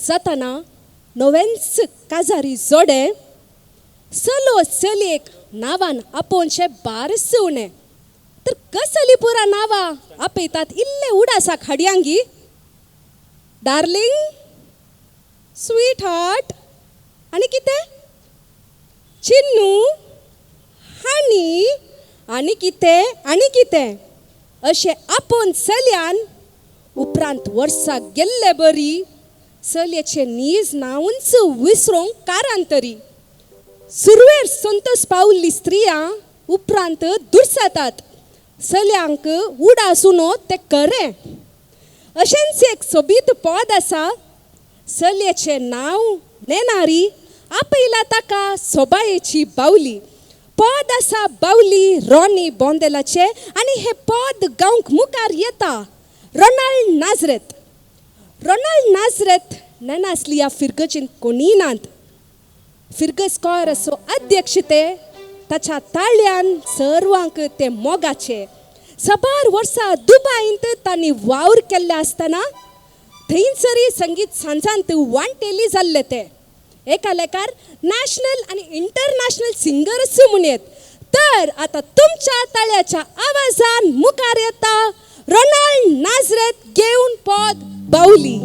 जाताना नवेंच काजारी जोडे चलो चलयेक नांवान आपोवनशे बारस उणें तर कसली पुरा नांवां आपयतात इल्ले उडासा खाडयांगी डार्लिंग स्वीट हार्ट आनी कितें चिन्नू हानी आनी कितें अशें आपोवन चलयान उपरांत वर्सां गेल्ले बरी चलयेचें नीज नांवूच विसरूंक कारण तरी सुरवेर संतोष पावल्ली स्त्रियां उपरांत दुर्सातात चलयांक उडासून तें खरें अशेंच एक सोबीत पद आसा चलयेचें नांव नेनारी आपयला ताका सोबायेची बावली पद आसा बावली रॉनी बोंदेलाचें आनी हें पद गावंक मुखार येता रोनाल्ड नाझरेथ नेनासलिया फिर्गजीन कोनिनांत फिर्गस कोयराचो अध्यक्ष ते ताच्या ताळ्यान सर्वांक ते मोगाचे सबार वर्सां दुबायंत तांणी वावर केल्ले आसतना थंयसरी संगीत सांजांत वांटेली जाल्ले ते एका लेकार नॅशनल आनी इंटरनॅशनल सिंगर्स म्हणयत तर आतां तुमच्या ताळ्याच्या आवाजान मुखार येता रोनाल्ड नाझरेथ घेवन पद बावली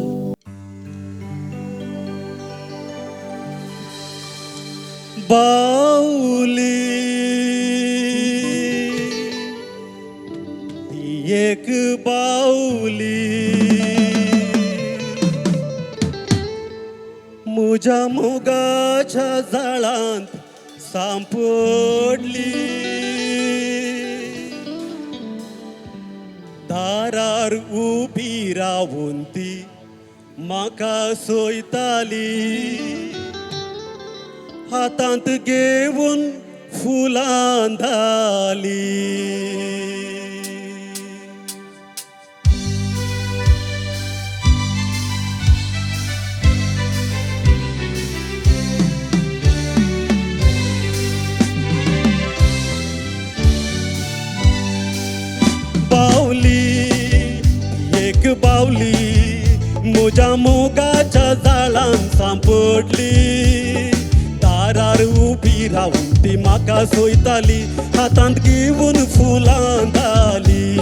बावली एक बावली मुझ्या मोगाच्या जाळांत सांपडली दारार उबी रावून ती म्हाका सोयताली हातांत घेवन फुलां धाली बावली म्हज्या मोगाच्या जाळांत सांपडली दारार उबी रावून ती म्हाका सोयताली हातांत घेवन फुलां धाली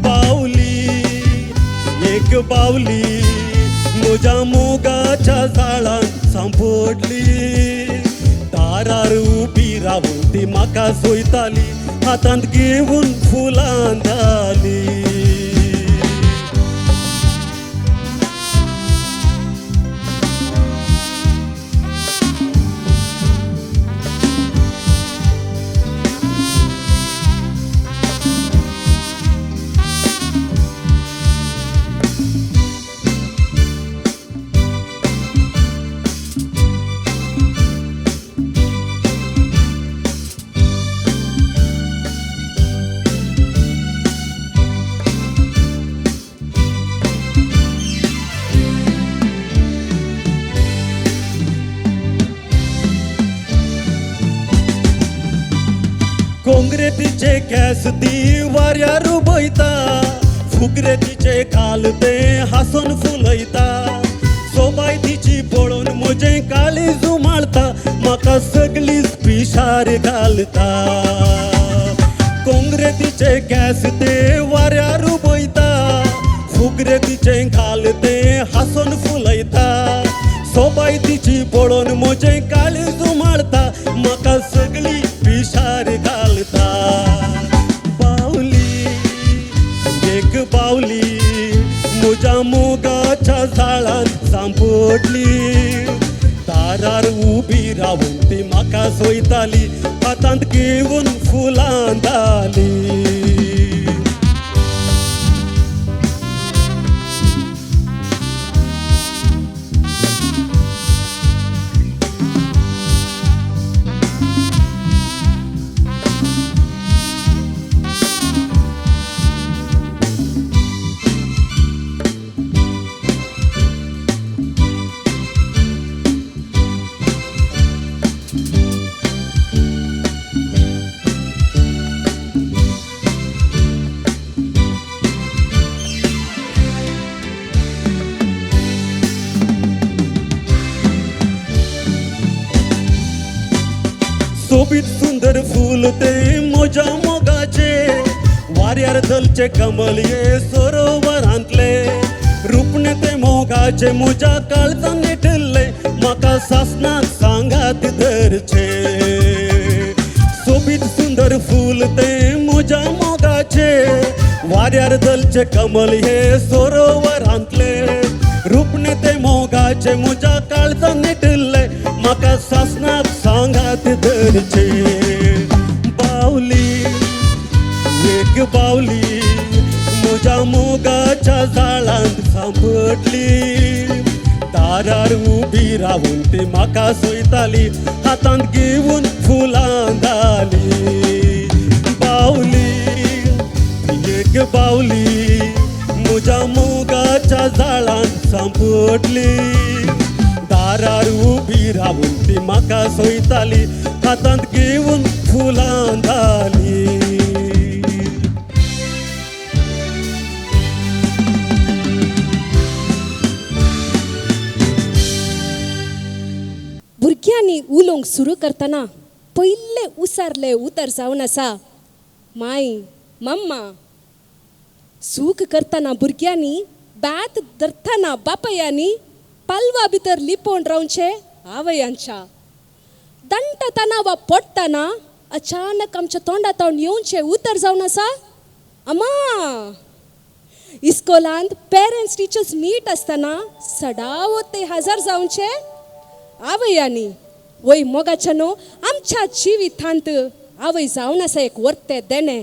बावली एक बावली म्हज्या मोगाच्या जाळांत सांपडली दारार उबी रावून ती म्हाका सोयताली हातांत घेवन फुलां धाली कोंगरेतीचे केस ती वाऱ्यार उबयता फुगरेतीचे काल ते हांसून फुलयता सोबाय तिची पळोवन म्हजें काळीज उमाळता म्हाका सगळीच पिशार घालता कोंगरेतीचे केस ते वाऱ्यार उबयता फुगरेतीचे काल ते हांसून फुलयता सोबाय तिची पळोवन म्हजें काळीज उमाळता म्हाका सगळी पिशार घालता बावली एक बावली म्हज्या मोगाच्या जाळांत सांपडली दारार उबी रावून ती म्हाका सोयताली हातांत घेवन फुलां धाली सोबीत सुंदर फूल ते मोजा मोगाचे वाऱ्यार दलचे कमल ये सरोवरांतले रुपणे ते मोगाचे मोजा काळजां नेटले म्हाका सासणाक सांगात धरचे सोबीत सुंदर फूल ते मोजा मोगाचे वाऱ्यार दलचे कमल हे सरोवरांतले रुपणे ते मोगाचे मोजा काळजां नेटले म्हाका सासणाक सांगात धरचे बावली एक बावली मोजा मोगाच्या झाडांत सांपटली दारार उबी रावून ती म्हाका सोयताली हातांत घेवन फुलां घाली बावली एक बावली मोजा मोगाच्या झाडांत सांपटली दारार उबी रावून ती म्हाका सोयताली हातांत घेवन फुलां घाली भुरग्यांनी उलोवंक सुरू करतना पयले उसारले उतर जावन आसा माय मम्मा सूख करतना भुरग्यांनी बॅत धरतना बापयांनी पालवा भितर लिपोवन रावचे आवयांच्या दंटतना वा पडटना अचानक आमच्या तोंडातून येवचे उतर जावन आसा अम्मा इस्कोलांत पेरेंट्स टिचर्स मीट आसतना सडाव ते हजर जावचे आवयांनी वय मोगाच्या न्हू आमच्या जिवितांत आवय जावन आसा एक वर्ते देणे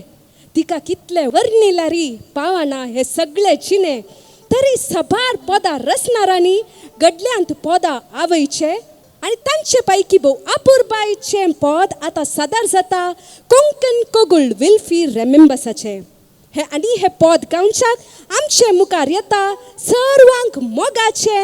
तिका कितले वर्णिलारी पावना हे सगळे चिने तरी सबार पोदा रचणारांनी गडल्यांत पोदा आवयचे आणि तांचे पैकी भोव अपुरबायचे पद आतां सादर जाता कोंकण कोगुळ विल्फी रेमेंबसाचे हे आनी हे पद गावच्याक आमचे मुखार येता सर्वांक मोगाचे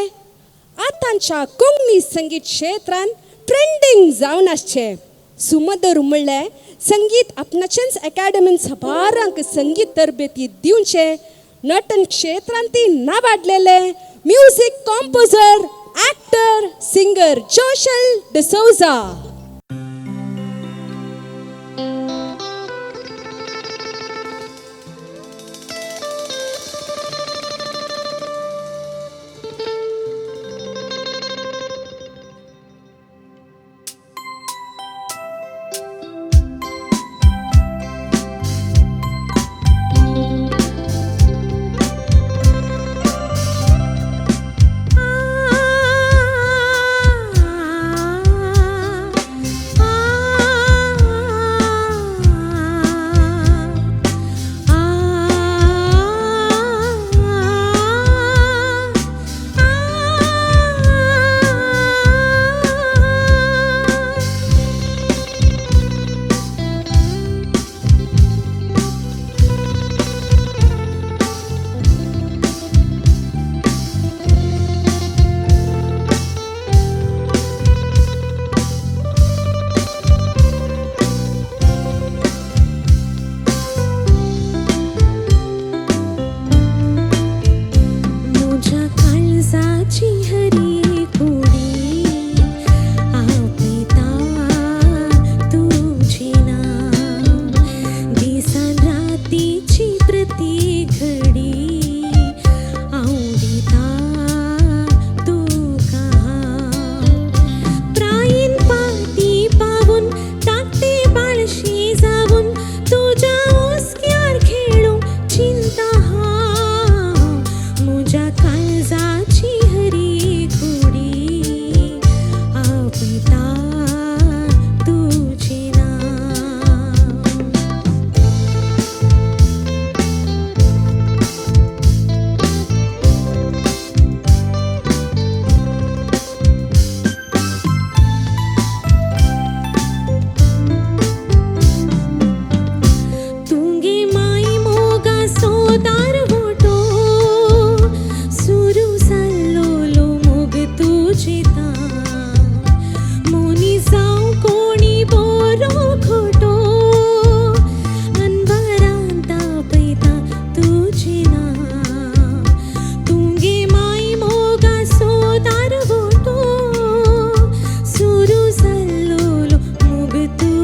आतांच्या कोंकणी संगीत क्षेत्रांत ट्रेंडिंग जावन आसचे सुमधुर म्हणलें संगीत आपणाचेंच अकॅडमीन सबारांक संगीत तरबेती दिवचे नटन क्षेत्रांती नावाडलेले म्युझिक कंपोजर एक्टर सिंगर जोशल डिसोजा तू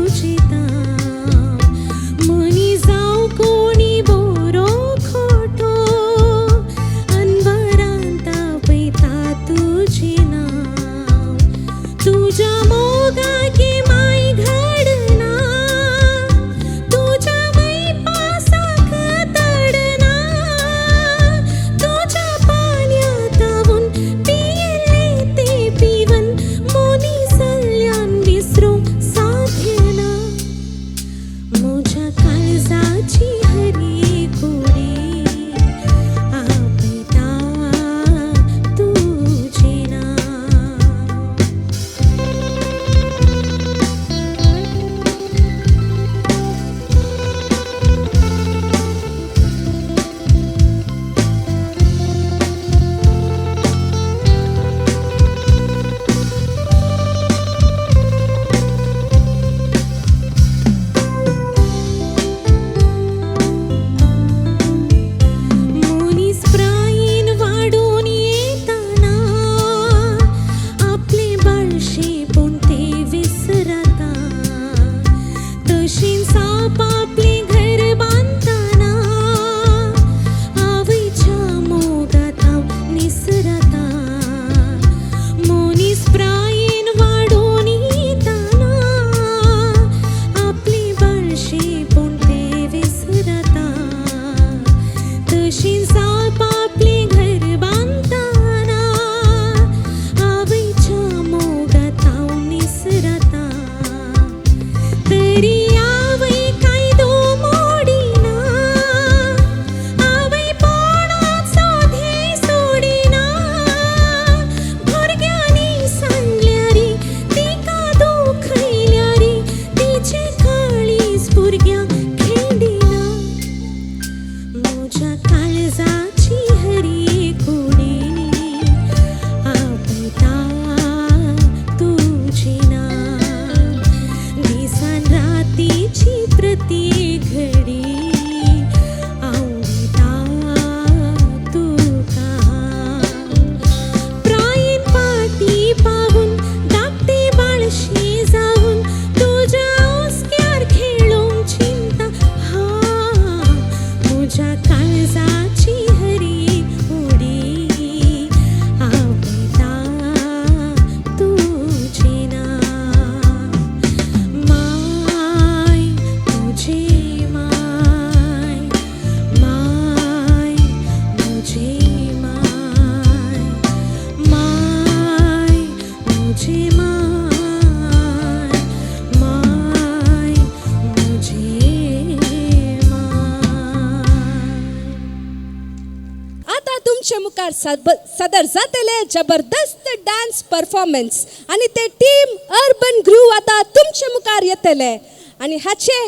सदर जातले जबरदस्त डान्स परफॉर्मन्स आणि ते टीम अर्बन ग्रूव आता तुमचे मुखार येतले आणि हाचे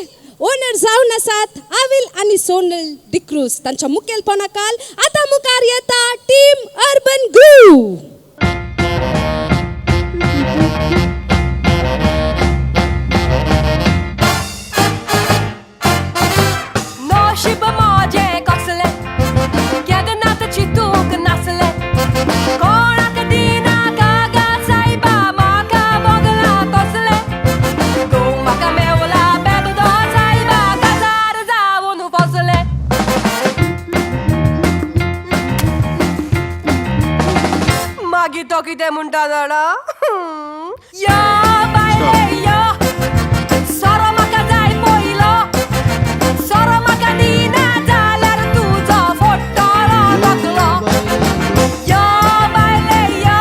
ओनर जावन आसात आविल आणि सोनल डिक्रूज. तांच्या मुखेलपणाखाल आता मुखार येता टीम अर्बन ग्रूव. नशीब माझे कसले गगनात चितूक नाचले कोणाक दिना कागा सायबा म्हाका बोगला कसले तूं म्हाका मेवला बेबदो सायबा काजार जावन फसले मागीर तो कितें म्हणटा जाणा या बायले या सोरो म्हाका जाय पयलो सोरो म्हाका दिना जाल्यार तुजो फोट्टलो लागलो या बायले या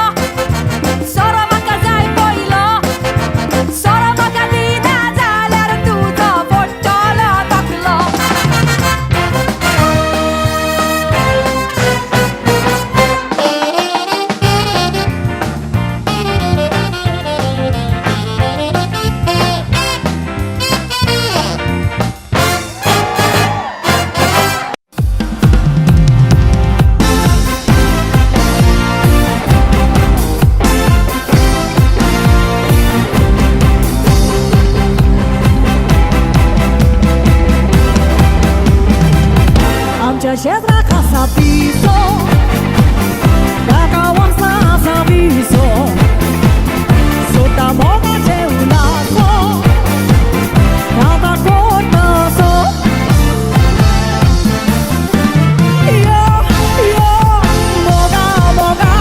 सोरो म्हाका जाय पयलो सोरो म्हाका दिना जाल्यार तुजो फोट्टलो लागलो आमच्या शेजाराक आसा पिसो ताका वर्सां आसा विसो सोटा मोगाचे उलासो ताका कोटसो यो यो मोगा मोगा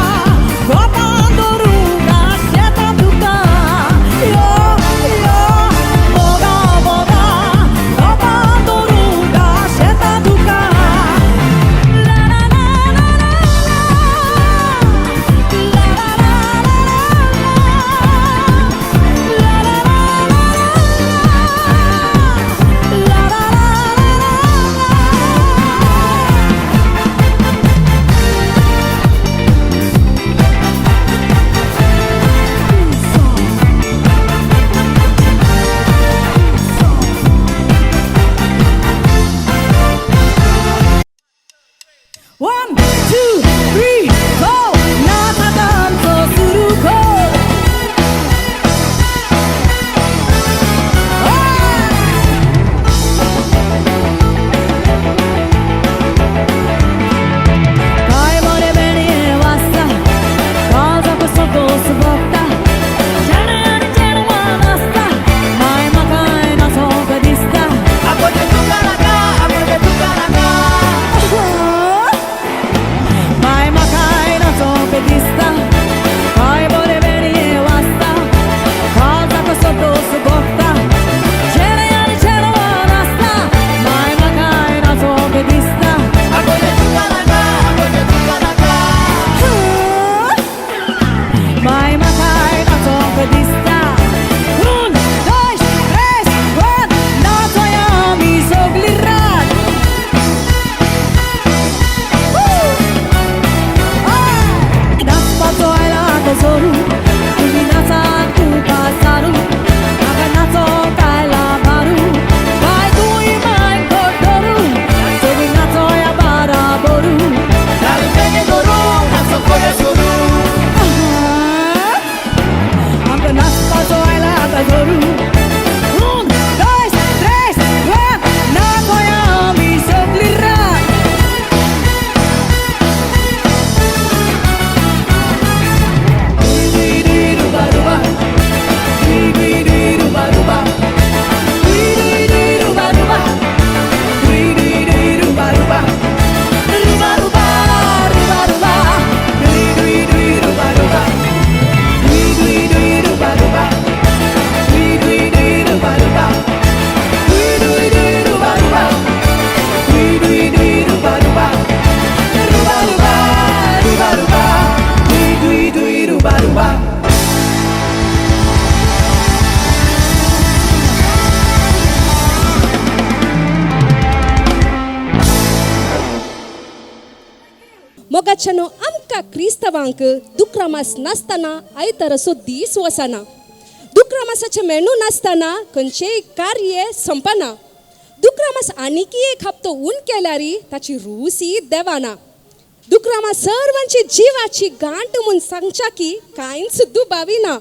गोपान दरुगा शेता तुका यो यो मोगा मोगा गोपान दरुगा शेता तुका One, two, three, go! नाचा danzo सुरू go! काय बरे बेडये वाजता काळजाक सगळोच भोगता जेणे आनी चेडवान आसता माय म्हाकाय नाचोंक दिसता आगोटे तुका नाका माय म्हाकाय नाचोंक दिसता काय बरे बेडये वाजता काळजाक सगळोच भोगता जेणे आनी चेडवान आसता माय म्हाकाय नाचोंक दिसता आगोटे तुका नाका माय म्हाकाय नाचोंक दिसता Un, dois, três, quatro नाचोया आमी सगळी रात नाचपाचो आयला तो जोरू तुमी नाचात तुका सारू म्हाका नाचोंक आयला भारू बाय तुय माय कोट धरू सगळी नाचोया बाराबरू आमकां नाचपाचो आयला तो जोरू Un, dois, três, quatro नाचोया आमी सगळी रात मोगाचेनो आमच्या क्रिस्तवांक दुक्रमास नासतना आयतार असो दीस वसना. दुक्रमासाचे मेनू नासतना खंयचेय कार्य संपना. दुक्रमास आनीकी एक हप्तो उण केल्यारी ताची रूसी देवाना. दुक्रामा सर्वांची जीवाची गांठ म्हूण सांगच्या की कांयच दुबाविना.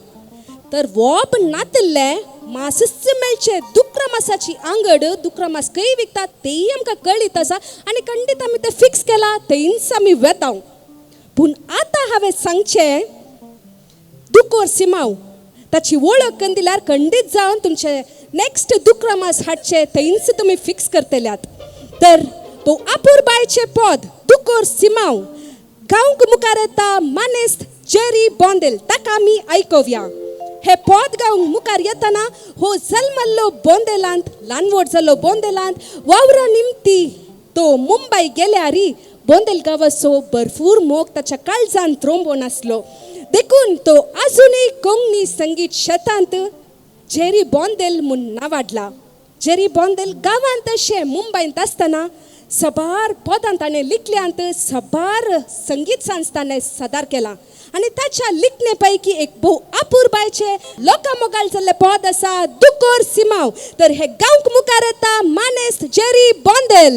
तर वोप नातल्ले मासच मेळचे दुक्रमासाची आंगड दुक्रमास खंय विकतात तेय आमकां कळीत आसा आनी खंडीत आमी ते फिक्स केला थंयच आमी वेताव. पूण आतां हांवें सांगचें दुकोर सिमाव ताची वळख करून दिल्यार खंडीत जावन तुमचे नेक्स्ट दुक्रमास हाडचे थंयच तुमी फिक्स करतल्यात. तर तो आपूर बायचे पद दुकोर सिमाव गांवक मुखार येता मानेस्त जेरी बॉन्देल ताका आमी आयकोवया. हे पद गांवक मुखार येतना हो जल्मल्लो बोंदेलांत ल्हान व्हड जाल्लो बोंदेलांत वावरा निमती तो मुंबय गेल्यारी बोंदेल गांवाचो भरपूर मोग ताच्या काळजांत त्रोंबोन आसलो. देखून तो आजुनूय कोंकणी संगीत शेतांत जेरी बॉन्देल म्हूण नांवाडला. जेरी बॉन्देल गांवांत अशें मुंबयंत आसतना सबार पदां ताणें लिखल्यांत सबार संगीत संस्थांनी सादर केलां आनी ताच्या लिखणे पैकी एक भोव आपूर बायचे लोकां मोगाळ जाल्लें पद आसा दुकोर सिमाव. तर हे गांवक मुखार येता मानेस्त जेरी बॉन्देल.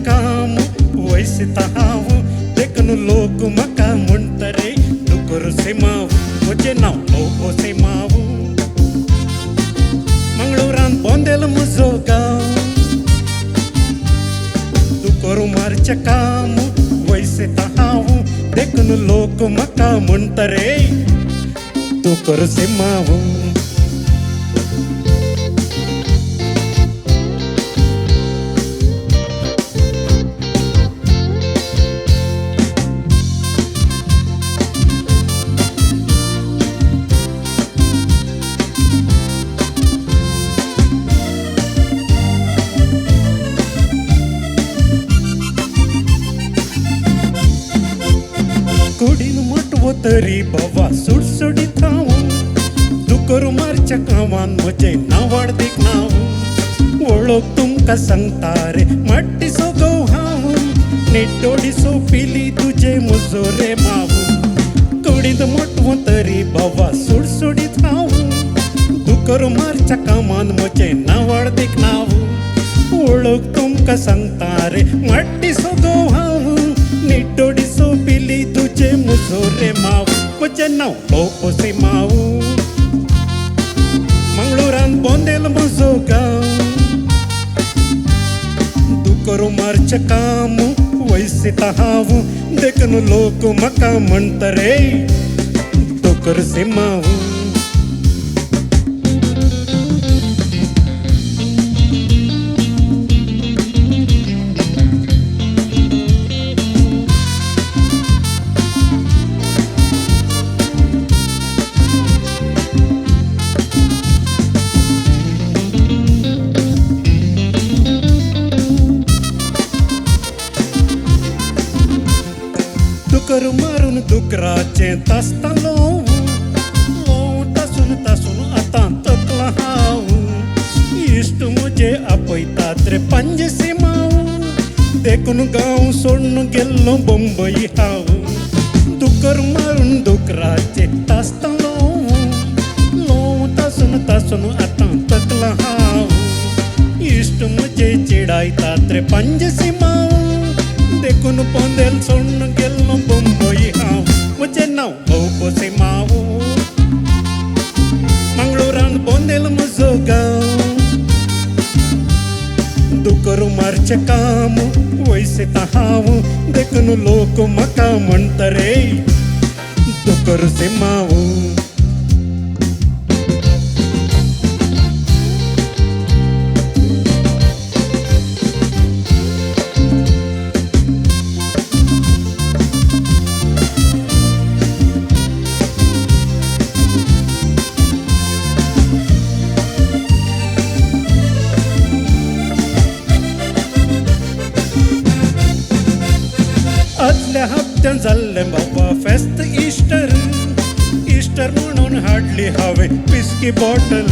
काम वैसिता हांव देखून लोक म्हाका म्हणटरे दुकोर सिमाव. म्हजें नांव लोको सिमाव. मंगळुरान बोंदेल म्हजो गांव. दुकोर मारचें काम वैसिता हांव देखून लोक म्हाका म्हणटरे दुकोर सिमाव. कुडीन म्हटवो तरी बाबा सुडसुडीत हांव. दुकोर मारच्या गांवान म्हजें नांवाड देख नांव. वळख तुमकां सांगता रे माट्टीचो घोव हांव. निटोडीचो पिली तुजे म्हजो रे माव. कुडीन म्हटवो तरी बाबा सुडसुडीत हांव. दुकोर मारच्या गांवान म्हजें नांवाड देख नांव. वळख तुमकां सांगता रे माट्टीचो घोव हांव. निटोडीचो पिली तुजे म्हजो रे माव. म्हजें नांव लोको सिमाव. मंगळुरान बोंदेल म्हजो गांव. दुकोर मारचें काम वैसिता हांव देखून लोक म्हाका म्हणटरे दुकोर सिमाव. दुकोर मारून दुकराचें तासता लोव. तासून तासून आतां तकला हांव. इश्ट म्हजे आपयतात रे पांजे सिमाव. देखून गांव सोडून गेल्लो बंबई हांव. दुकोर मारून दुकराचें तासता लोव. तासून तासून आतां तकला हांव. इश्ट म्हजे चिडायतात रे पांजे सिमाव. देखून बोंदेल सोडून गेल्लो बंबई हांव. म्हजें नांव लोको सिमाव. मंगळुरान बोंदेल म्हजो गांव. दुकोर मारचें काम वैसिता हांव देखून लोक म्हाका म्हणटरे दुकर से माऊ आदल्या हप्त्यान जाल्लें बाबा फेस्त इस्टर म्हणून हाडली हांवें पिस्की बॉटल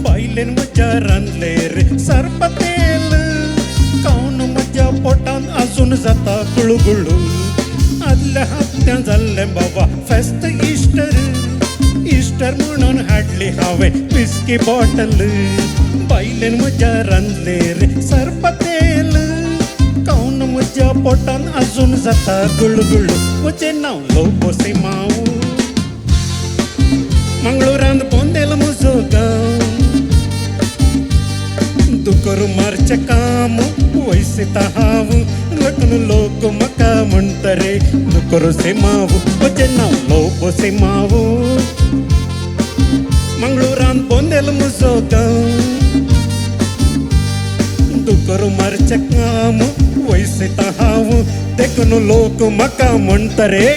बायलेन म्हज्या रांदले रे सरपतेल खावन म्हज्या पोटान आजून जाता गुळगुळू आदल्या हप्त्यान जाल्लें बाबा फेस्त इस्टर म्हणून हाडली हांवें पिस्की बॉटल बायलेन म्हज्या रांदले रे सरपतेल खावन म्हज्या पोटान आजून जाता गुळगुळू म्हजें नांव लोबोसे माऊ मंगळुरांत पोंदेल म्हजो गांव दुकर मारचें काम वयसिता हांव लग्न लोक म्हाका म्हणटरे दुकरसे माऊ म्हजें नांव लोबोसे माऊ मंगळुरांत पोंदेल म्हजो गांव दुकर मारचें काम वयसिता हांव देखून लोक म्हाका म्हणटरे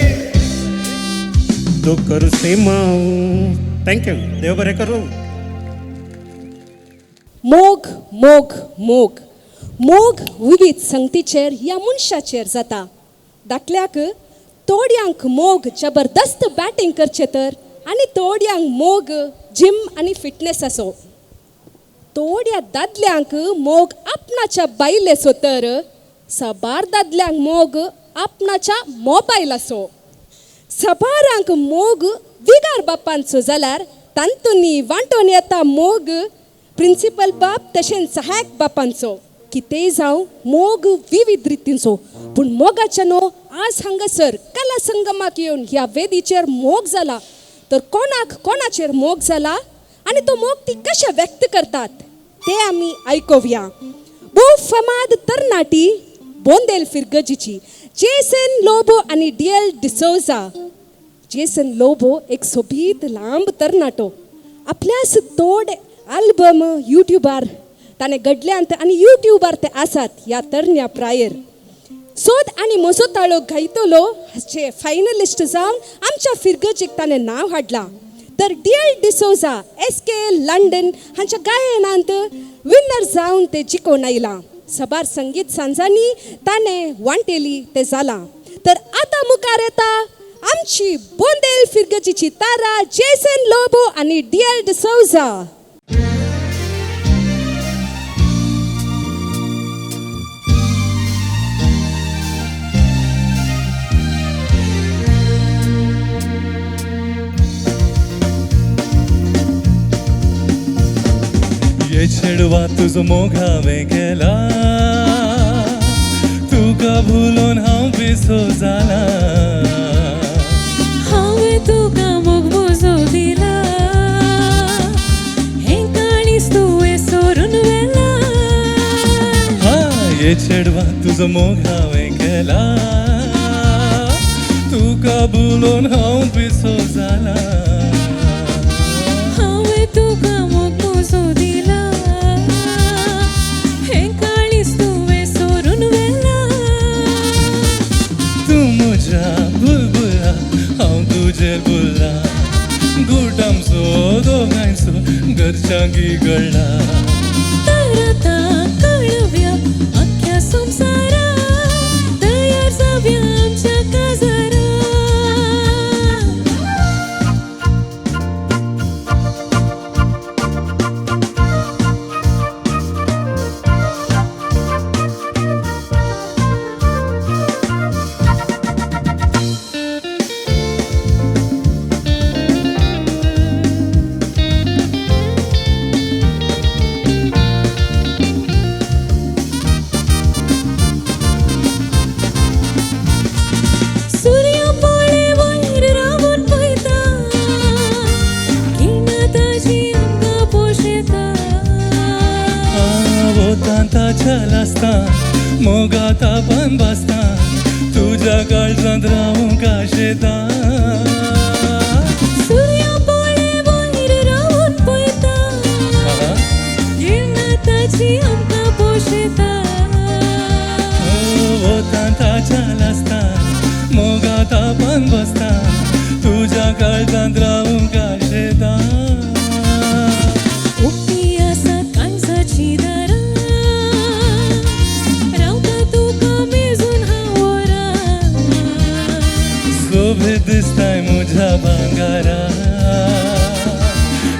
दुकर से माऊ थँक्यू देव बरें करूं मोग मोग मोग मोग विविध संगतीचेर ह्या मनशाचेर जाता दाखल्याक थोड्यांक मोग जबरदस्त बॅटिंग करचे तर आनी थोड्यांक मोग जिम आनी फिटनेस असो थोड्या दादल्यांक मोग आपणाच्या बायलेचो तर सबार दादल्यांक मोग आपणाच्या मोबायल असो सबारांक मोग विगार बापांचो जाल्यार तांतुनी वांटोन येता मोग प्रिंसिपल बाप तशेंच सहायक बापांचो कितेंय जावं मोग विविध रितींचो पूण मोगाच्या न्हू आज हांगासर कला संगमाक येवन ह्या वेदीचेर मोग जाला तर कोणाक कोणाचेर मोग जाला आनी तो मोग ती कशें व्यक्त करतात ते आमी आयकुया भोव फामाद तरणाटी बोंदेल फिरगजीची जेसन लोबो आनी डिएल डिसोजा जेसन लोबो एक सोबीत लांब तरणाटो आपल्यास तोडे आल्बम यूट्यूबार ताणें घडल्यांत आनी यूट्यूबार ते आसात ह्या तरण्या प्रायर सोद आनी मसोताळो गायतलो हाचे फायनलिस्ट जावन आमच्या फिरगजीक ताणें नांव हाडलां तर डिएल डिसोजा SK लंडन हांच्या गायनांत विनर जावन ते जिखून आयलां सबार संगीत सांजांनी ताणें वांटेली ते जालां तर आतां मुखार येता आमची बोंदेल फिरगजीची तारा जेसन लोबो आनी डिएल डिसोजा ये छेडवा तुजो मोग हांवें केला तुका भुलोन हांव बेसो जाला हांवें तुका मोग म्हजो दिला हें काणीस तुवें सोडून व्हेला ये छेडवा तुजो मोग हांवें केला तुका भुलोन हांव बेसो जाला हांवें तुका मोग म्हजो दिला हें काणीस तुवें सोडून व्हेला तूं म्हज्या बुलबुला हांव तुजेर बुल्ला घोट आमचो दोगांयचो घरच्यांक इगडला तर आतां कळव्या अख्ख्या संवसाराक तयार जावया आमच्या काजाराक सूर्य पळे वयर रावून पळयता किणा ताजी आमकां पोशेता वतां ताच्या लासता मोगा तापान भासता तुज्या काळजां काळजांत रावूं काशेतां सूर्या पोळे वयर रावून पळयता गिरनाताची आमकां पोशेता वतां ताच्या लासतां मोगा तापान बसता तुज्या काळजांत रावूं काशेतां उक्ती आसात काळजाची दारां रावता तुका मेजून हांव वरां सोबीत दिसताय म्हज्या भांगारा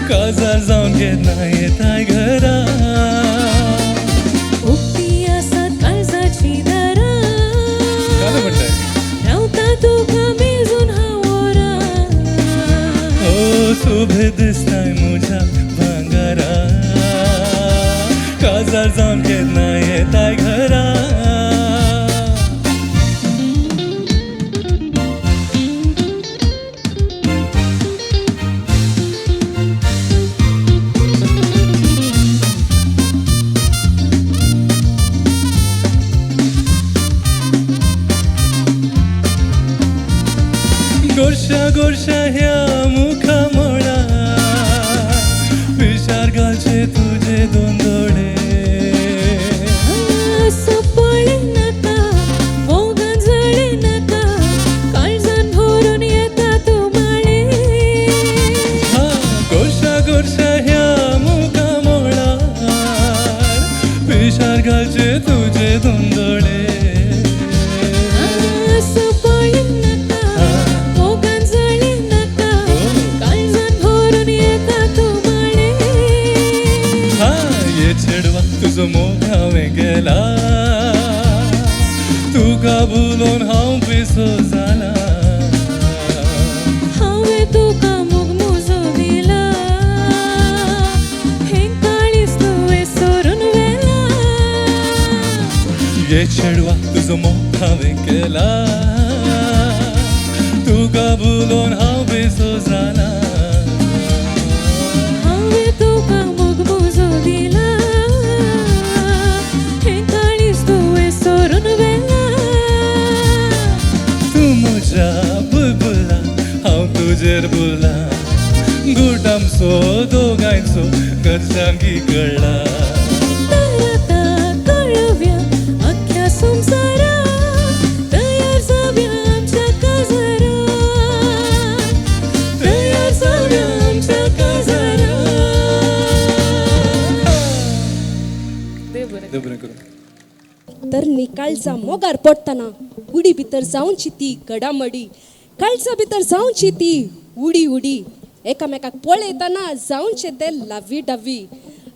काजार जावन केन्ना येताय घरा उक्ती आसात काळजाची दारां काय म्हणटाय रावता तुका मेजून हांव वरां ओ सोबीत दिसताय म्हज्या भांगारा काजार जावन केन्ना येताय घरा गोरशा गोरशा ह्या मुखा मोळा विचार घालचे तुझे दोन दोळे असं पळे नाका मोगान जळे नाका काळजान भरून येता तूं माळे हा गोरशा गोरशा ह्या मुखा मोळा विचार घालचे तुझे दोन दोळे असं पळे नाका मोगान जळे नाका काळजान भरून येता तूं माळे हा ये चेडवा तुजो मोग हांवें गेला तुका भुलोन हांव पिसो जाला हांवें तुका मोग मुजो दिला हें काळीज तुवें सोडून व्हेला ये चेडवा तुजो मोग हांवें केला तुका भुलोन हांव पिसो जाला हांवें तुका मोग मुजो दिला हें काळीज तुवें सोडून व्हेला तूं म्हज्या बुलबुला हांव तुजेर बुला घुट आमचो दोगांयचो घरच्यांकी कळ्ळा तर आतां कळव्या अख्ख्या संवसाराक तयार जावया आमच्या काजाराक तयार जावया आमच्या काजाराक देव बरें करूं तर निकाळचा मोगार पडटना उडी भितर जावची ती घडामडी काळजा भितर जावची ती उडी उडी एकामेकाक पळयतना जावचे ते लावी डावी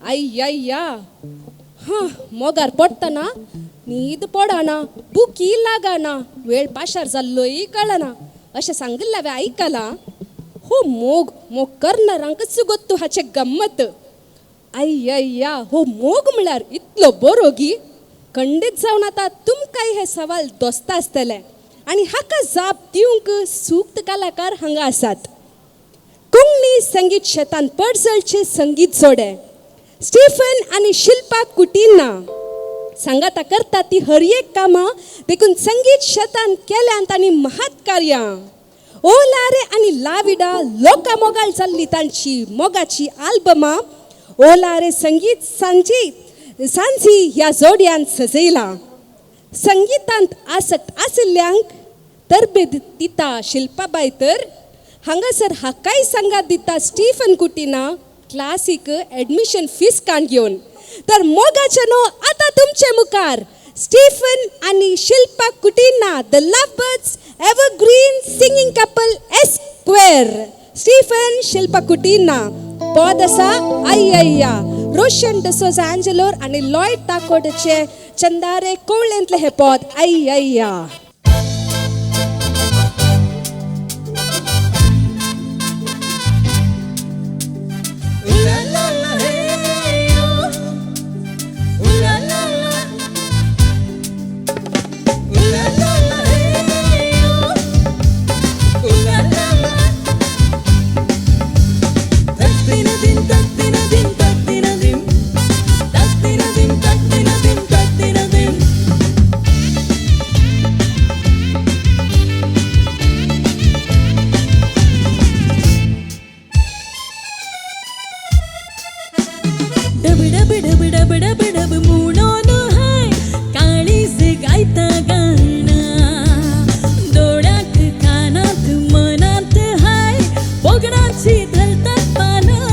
आय्या हां मोगार पडटना न्हीद पडना बुकी लागना वेळ पाशार जाल्लोय कळना अशें सांगिल्लें आयकलां हो मोग मोग करनारांकच गोत्तू हाचे गम्मत आय्या हो मोग म्हळ्यार इतलो बरो गी खंडीत जावन आतां तुमकांय हे सवाल दोस्त आसतले आनी हाका जाप दिवंक सूक्त कलाकार हांगा आसात कोंकणी संगीत क्षेत्रांत पडसलचे संगीत जोडे स्टीफन आनी शिल्पा कुटिन्ना सांगाता करता ती हर एक कामां देखून संगीत क्षेत्रांत केल्यांत आनी महात कार्यां ओ लारे आनी लाविडा लोका मोगाळ जाल्ली तांची मोगाची आल्बमां ओ लारे संगीत सांजी ह्या जोडयान सजयला संगीतांत आसक्त आशिल्ल्यांक तरबेद दिता शिल्पाबाई तर हांगासर हाकाय सांगात दिता स्टीफन कुटिना क्लासीक एडमिशन फीस काण घेवन तर मोगाचे नो आतां तुमचे मुखार स्टीफन आनी Shilpa Kutina the lovebirds evergreen singing couple एस्क्वेअर स्टीफन शिल्पा कुटिना पद आसा आय्या रोशन डिसोजा एंजेलोर आनी लॉयड ताकोडचे चंदारे कोवळेंतले हे पद आय्या डब डब डब डब डब डब म्हणून हाय काळीज गायता गाणं डोळ्यात कानात मनात हाय बघण्याची धरतात पानं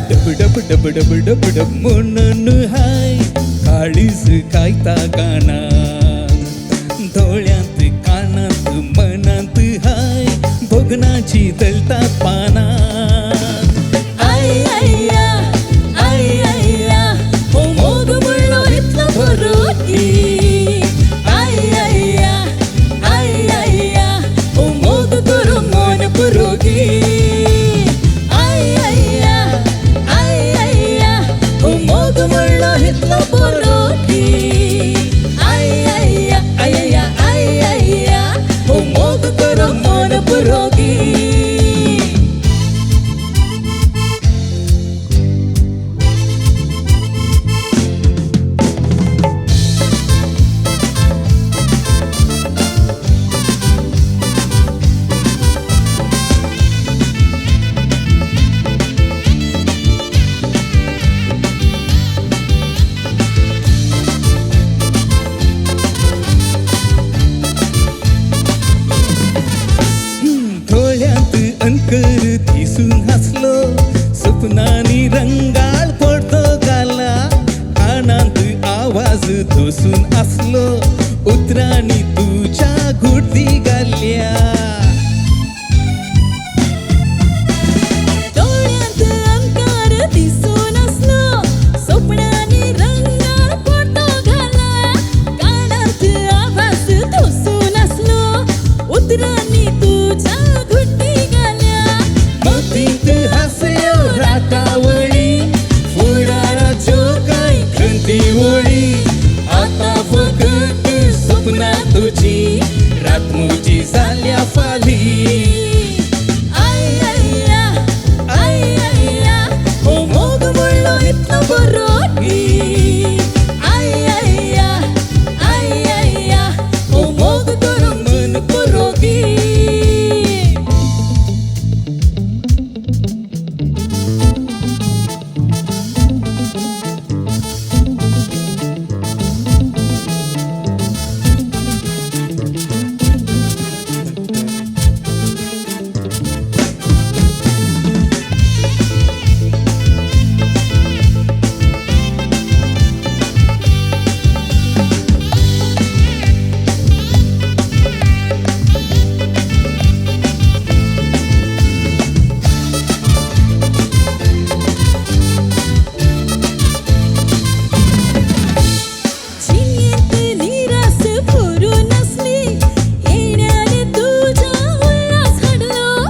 डब डब डब डब डब डब म्हणून हाय काळीज गायता गाणा डोळ्यात कानात मनात हाय भोगनाची दलतात पाना आई आईया आई आईया हो मोग म्हणलो इथलं भरोकी आई आईया आई आईया हो मोग करू मन पुरोगी आई आईया आई आईया हो मोग म्हणलो इथलं भरोकी आई आईया आईया आई आईया हो मोग करू मन पुरोगी डोळ्यात अंकर दिसून हसलो स्वप्नानी रंगाळ पडतो गाला कानात आवाज दोसून असलो उतराणी तुझ्या घुटी गाल्या डोळ्यात अंकार दिसून असलो स्वप्नानी रंगाळ फोटो घाला कानात आवाज धोसून असलो उतरानी तुझ्या घुटी गाल्या मतीत हास्य रातावळी फुडाराच्यो काय खंती ओळी आता फकत स्वप्ना तुझी रात मुजी जाल्या फाली आई आईया आई आईया हो मोग म्हणलो इथलं बरोकी आई आईया आई आईया हो मोग करू मन पुरोगी चिन्यात निरास भरून असली येण्याने तुझ्या उल्हास घडलो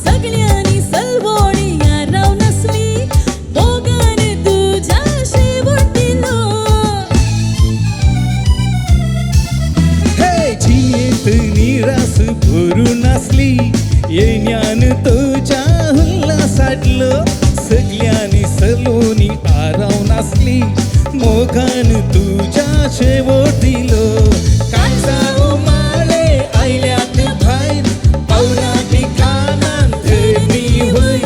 सगळ्यांनी सलवोणी याराव नसली दोघांनी तुझ्या शेवटीलो हे जियेत निरास भरून असली येण्यान तुझ्या उल्हासाडलो सगळ्यांनी सलोनी आराव नासली मोगान तुझ्या शेवटीलो कांसा उमाळे आयल्यात भायर पावला ठिकाणान धरणी होय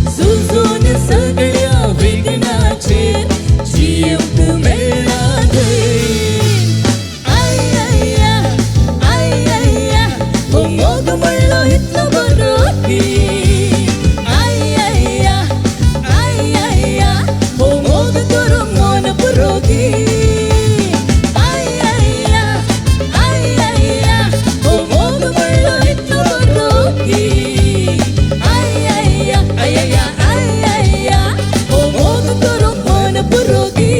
झुजून सगळ्या विघ्नाचेर जियेवंक मेळ्ळा धैर्य आई आईया आई आईया हो मोग म्हणलो इथलं बरोकी आई आईया आई आईया हो मोग करू मन पुरोगी आई आईया आई आईया हो मोग म्हणलो इथलं बरोकी आई आईया आईया आई आईया हो मोग करू मन पुरोगी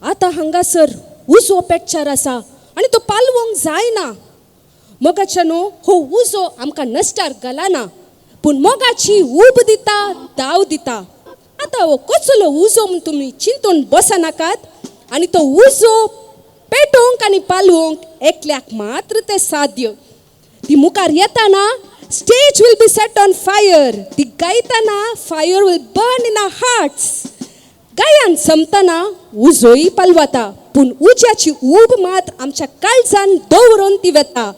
आता हांगासर उजो पेक्चर आसा आनी तो पालवोंक जायना मोगाच्यानो हो उजो आमकां नश्टार घालना पूण मोगाची ऊब दिता दाव दिता आतां हो कसलो उजो म्हूण तुमी चिंतून बसनाकात आनी तो उजो पेटोवंक आनी पालवोंक एकल्याक मात्र तें साध्य ती मुखार येताना stage will be set on fire ती गायताना fire will burn in our hearts गायन संपतना उजोय पालवता पूण उज्याची ऊब मात आमच्या काळजान दवरून ती वता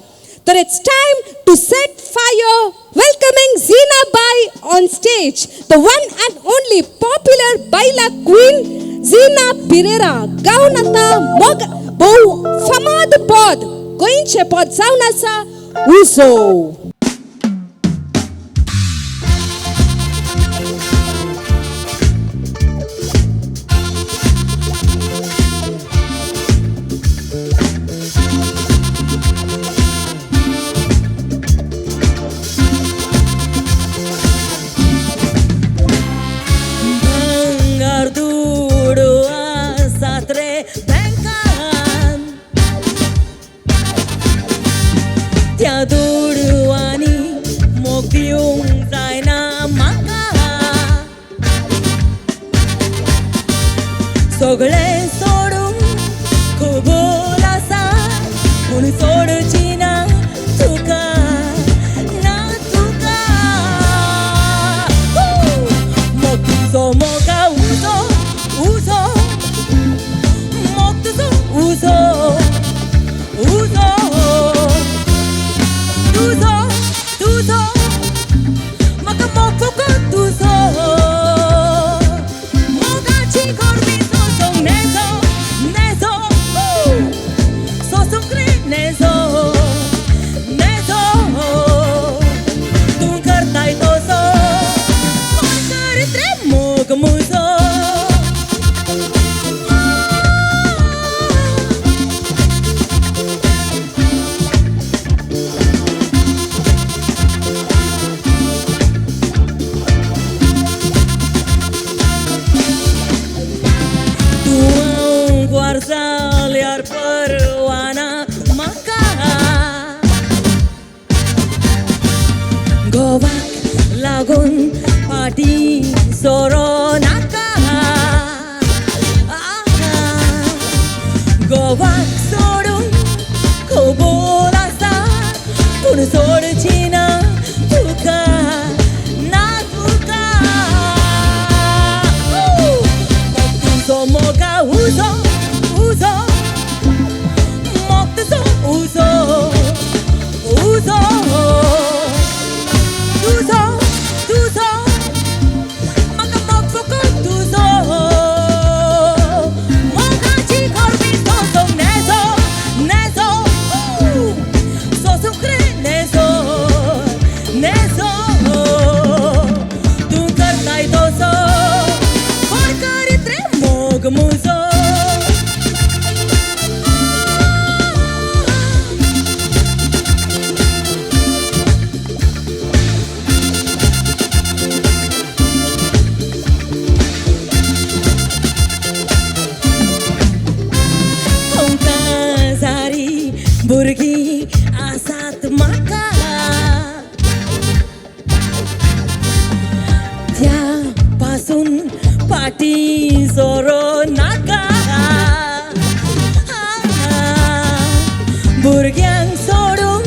तर it's time to set fire welcoming Zeena Bai on stage stage, the one and only popular baila queen Zina Pereira. Gaun आता मग बहु famad pod goinche pod जाऊन असा उजो. त्या दोडवानी मोग दिवंक जायना म्हाका सगळें सोडून खबर आसा पूण सोडची ना तुका ना तुका मोग तुजो मोगा उजो उजो मोग तुजो उजो उजो तुझो तुझो म्हाका मोग फकत तुझो मोगाची गोडवी सोसूंक नेजो नेजो सोसूंक रे नेजो नेजो तूं करताय तसो कोण करीत रे मोग मुजो जाल्यार परवाना म्हाका घोवाक लागून फाटी सोरो नाका घोवाक सोडून खबर आसा पूण सोडची ना तुका ना तुका तुजो मोगा उजो uzo moग तुजो उजो उजो तुजो तुजो म्हाका मोग फकत तुजो मोगाची गोडवी सोसूंक नेजो नेजो सोसूंक रे नेजो नेजो तूं करताय तसो कोण करीत रे मोग मुजो भुरगीं आसात म्हाका त्या पासून फाटी सोरो नाका भुरग्यांक सोडून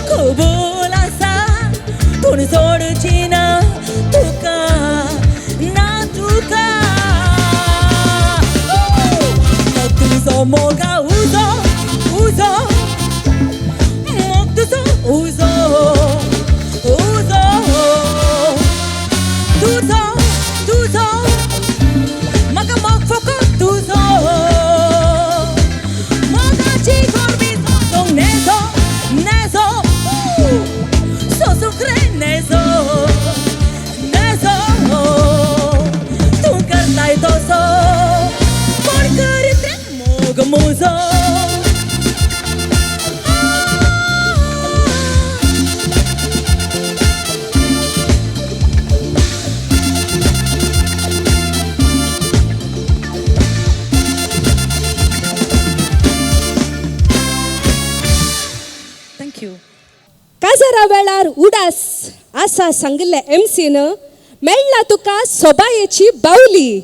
खबर आसा पूण सोडची ना तुका ना तुका तुजो मोगा उजो उजो uzo uzo tuzo tuzo म्हाका मोग फकत तुजो मोगाची गोडवी सोसूंक नेजो नेजो सोसूंक रे नेजो नेजो तूं करताय तसो कोण करीत रे मोग मुजो काजरा वेळार उडास असा सांगले एमसीन मेळ्ळा तुका सोबायेची बावली.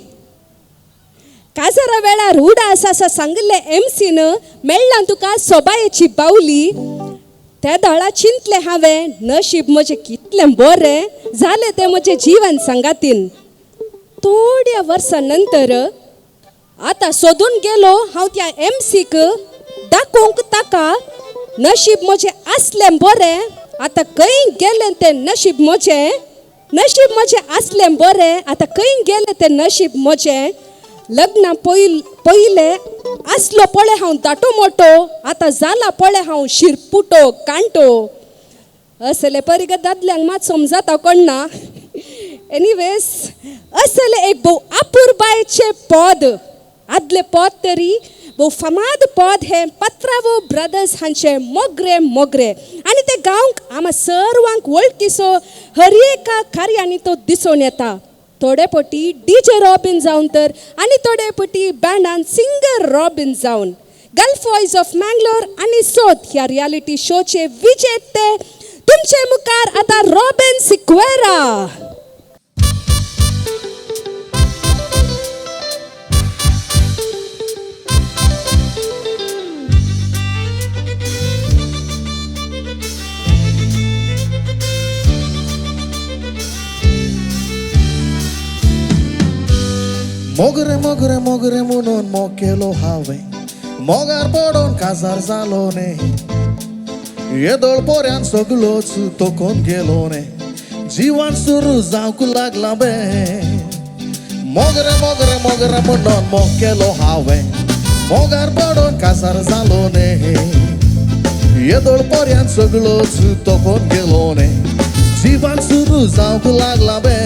काजरा वेळार उडास असा सांगले एमसीन मेळ्ळा तुका सोबायेची बावली. त्या दळा चिंतले हांवें नशीब म्हजें कितलें बरें जालें तें म्हजें जीवन संगातीन. थोड्या वर्सां नंतर आतां सोदून गेलो हांव त्या एमसीक दाखोवंक ताका नशीब म्हजें आसलें बरें. आतां खंय गेलें तें नशीब म्हजें नशीब म्हजे असलें बरें आतां खंय गेलें तें नशीब म्हजें लग्ना पयले आसलो पळय हांव दाटो मोटो आतां जाला पळय हांव शिरपुटो कांटो असले परी दादल्यांक मात समजाता कोणना एनिवेज असले एक भोव आपुरबायचे पद आदले पद तरी भोव फामाद पद हे पत्रावो ब्रदर्स हांचे मोगरे मोगरे आनी ते गांवक आम्हा सर्वांक वळखीचो हर एका कार्यांनी तो दिसून येता थोडे पटी डीजे रॉबिन जावन तर आनी थोडे पटी बँडान सिंगर रॉबिन जावन गल्फ वॉयस ऑफ मँगलोर आनी सोद ह्या रियालिटी शोचे विजेते तुमचे मुखार आता रॉबिन सिक्वेरा. मोगरे मोगरे मोगरे म्हणून मोग केलो हांवें मोगार पडोन काजार जालो ने येदोळ पोऱ्यान सगळोच तोकोन गेलो ने जिवान सुरू जावंक लागला बे मोगरे मोगरे मोगरे म्हणून मोग केलो हांवें मोगार पडोन काजार जालो ने येदोळ पोऱ्यान सगळोच तोकोन गेलो ने जिवान सुरू जावंक लागला बे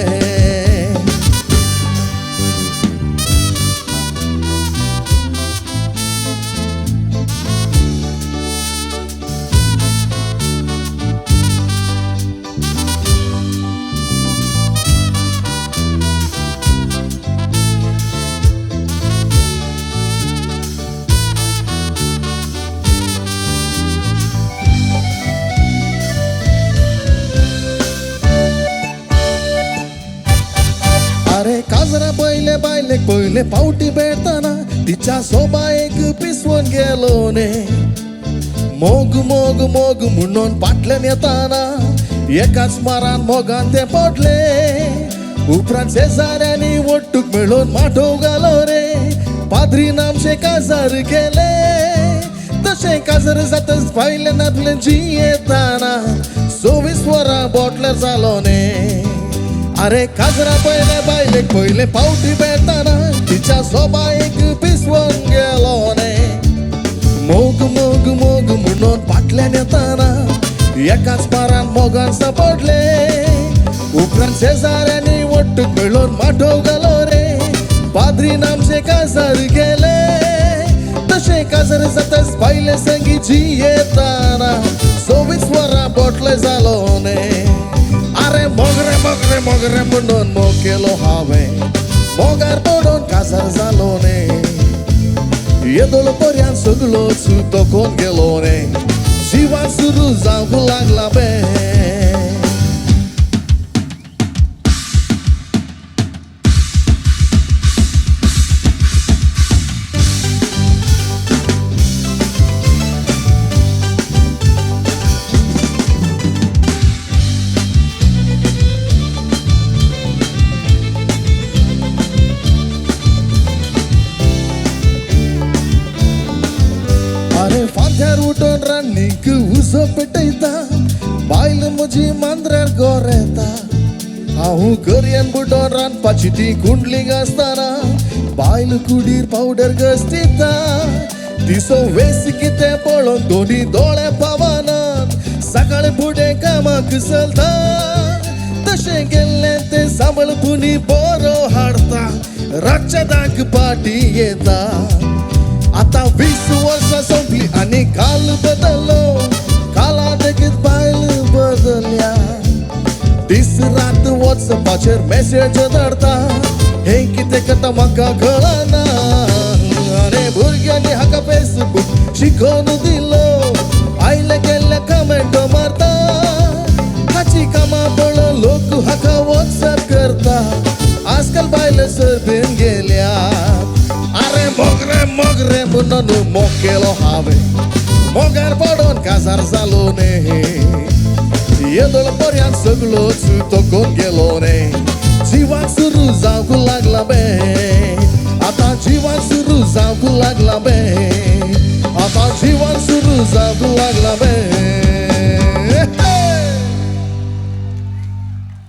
अरे काजरा पहिले बायलेक पहिले पावटी भेटताना तिच्या सोबा एक पिसवून गेलो ने मोग मोग मोग म्हणून पाटल्यान येताना एकाच मारान मोगान ते पडले उपरांत शेजाऱ्यांनी वट्टूक मेळून माठो घालो रे पाद्रीन आमचे काजार केले तशें काजार जातच पायल्यान आपलें जी येताना 24 वरां बोटल्यार जालो ने अरे काजरा पहिले बायलेक पहिले पावटी भेटताना तिच्या सोबा एक पिसवून गेलो ने मोग मोग मोग म्हणून पाटल्यान येताना एकाच मारान मोगान सापडले उपरांत शेजाऱ्यांनी वट्टूक मेळून माठो घालो रे पाद्रीन आमचे काजार केले तशें काजार जातच बायले संगी जी येताना 24 वरां बोटले जालो ने अरे मोगरे मोगरे मोगरे म्हणून मोग केलो हांवें मोगार पडोन काजार जालो ने येदोळ पर्यान सगळोच तोकोन गेलो ने जिवान सुरू जावंक लागला बे अरे फांद्यार उठोन रान्नीक उजो पेटयता बायल म्हजी मांद्र्यार गोरेता हांव गरयेन बुडोन रांदपाची ती कुंडलीक आसतना बायल कुडीर पावडर घसतिता दिसो वेस कितें पळोवन दोनी दोळे पावनात सकाळी फुडें कामाक चलता तशें गेल्लें तें सांबाळपुनी बरो हाडता रातच्या दाक पाटी येता आता 20 वर्सां सोंपली आनी काल बदल्लो काला देगीत बायल बदलल्या दीस रात वॉट्सॅपाचेर मेसेज धाडता हे कितें करता म्हाका कळना अरे भुरग्यांनी हाका फेसबूक शिकोवन दिलो आयले गेल्ले कमेंट मारता हाची कामां पळोवन लोक हाका व्हॉट्सॅप करता आजकाल बायले सर्दीन गेल्या अरे मोगरे मोगरे म्हणून मोग केलो हांवें मोगार पडोन काजार जालो ने येदोळ पर्यान सगळोच तोकोन गेलो ने जिवान सुरू जावंक लागला बे आतां जिवान सुरू जावंक लागला बे आतां जिवान सुरू जावंक लागला बे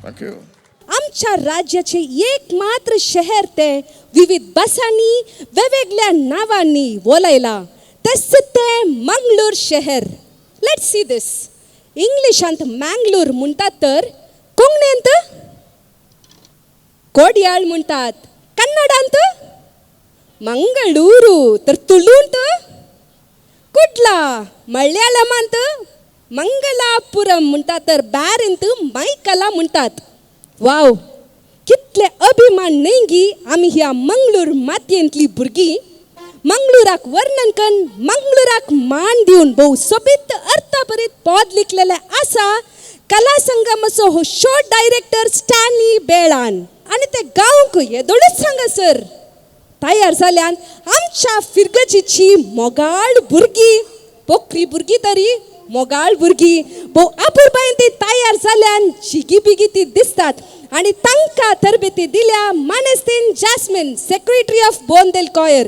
थँक्यू आमच्या राज्याचे एकमात्र शहर ते विविध भाषांनी वेगवेगळ्या नावांनी बोलायला तस ते मंगळूर शहर. Let see this. इंग्लिशांत मँगलोर म्हणतात तर कोंकणींत कोड्याळ म्हणतात. कन्नडांत मंगळूरू. तर तुळूंत कुठला मल्याळमांत मंगलापुरम म्हणतात तर बॅरेंत मैकला म्हणतात. वाव, कितले अभिमान नेंगी आम्ही ह्या मंगळूर मातयेंतली भुरगीं. मंगळूराक वर्णन करून मंगळूराक मान दिवन भोव सोबीत अर्थभरीत पद लिखलेले आसा कला संगमाचो हो शो डायरेक्टर स्टॅनी बेळान. आणि ते गावक येदोळच सांगा सर. तयार जाल्यान आमच्या फिरगजीची मोगाळ भुरगीं, पोखरी भुरगीं तरी मोगाळ भुरगीं भोव आपुरबायेन ती तयार जाल्यान जिगी बिगी ती दिसतात. आणि तांकां तरबेती दिल्या मानेस्तीन jasmine, secretary of Bondel coir.